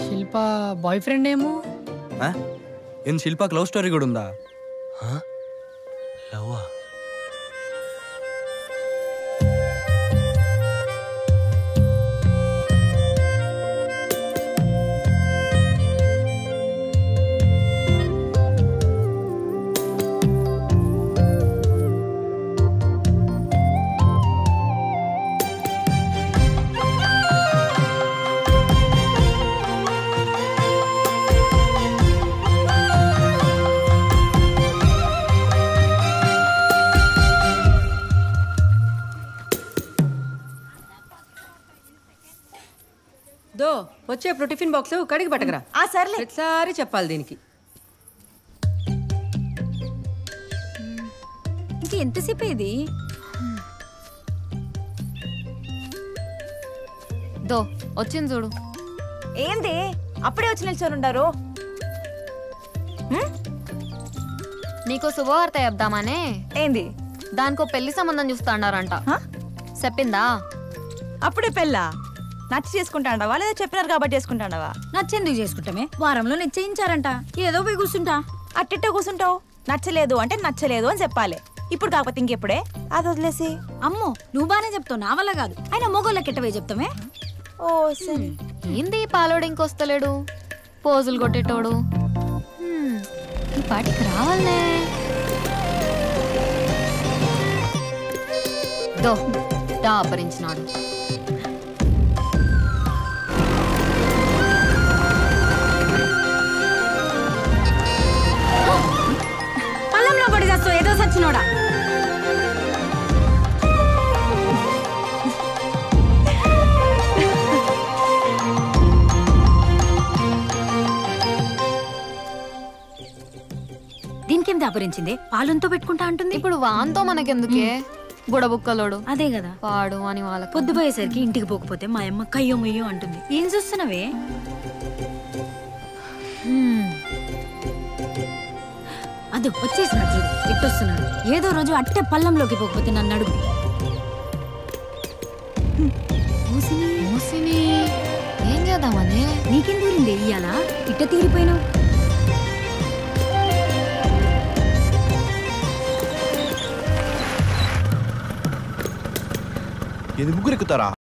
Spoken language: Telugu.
శిల్ప బాయ్ ఫ్రెండ్ ఏమో. ఏం శిల్పకి లవ్ స్టోరీ కూడా ఉందా? లవ్వా? దో వచ్చేప్పుడు టిఫిన్ బాక్స్ కడిగి పట్టకరా. సర్లే. ప్రతిసారి చెప్పాలి దీనికి. ఇంక ఎంతసేపు ఇది? దో వచ్చింది చూడు. ఏంది అప్పుడే వచ్చి నిల్చొని ఉండారు? నీకో శుభవార్త చెప్దామనే. ఏంది? దానికో పెళ్లి సంబంధం చూస్తాడారంట. చెప్పిందా? అప్పుడే పెళ్ళా? నచ్చి చేసుకుంటాండవా లేదా చెప్పినారు కాబట్టి చేసుకుంటాండవా? నచ్చెందుకు చేసుకుంటామే, వారంలో నిశ్చయించారంట. ఏదో పోయి కూర్చుంటా. అట్టిట్ట కూర్చుంటావు? నచ్చలేదు అంటే నచ్చలేదు అని చెప్పాలి. ఇప్పుడు కాకపోతే ఇంకెప్పుడే అది వదిలేసి. అమ్మో నువ్వు బానే చెప్తావు, నా వల్ల కాదు. అయినా మొగోళ్ళకి ఎట్టవే చెప్తామే. ఓ సరే. ఏంది పాలోడు ఇంకొస్తలేడు, పోజులు కొట్టేటోడు. ఈ పాటికి రావాలనే. దో డాబరించినాడు. పళ్ళంలో పడి చేస్తావు ఏదో సచ్చినోడా. దీనికేం దాపరించింది? పాలంతో పెట్టుకుంటా అంటుంది. ఇప్పుడు వాంతో మనకెందుకే, బుడబుక్కలోడు. అదే కదా పాడు అని వాళ్ళకి. పొద్దుపోయేసరికి ఇంటికి పోకపోతే మా అమ్మ కయ్యో ముయ్యో అంటుంది. ఏం చూస్తున్నావే? అదో వచ్చేసినాడు చూడు, ఇట్టొస్తున్నాడు. ఏదో రోజు అట్టే పళ్ళంలోకి పోకపోతే నన్ను అడుగు. మూసిని ఏం చేద్దామని? నీకేం దూరింది ఇయ్యాలా? ఇట్ట తీరిపోయినావు. ఇది ముగ్గురు ఎక్కుతారా?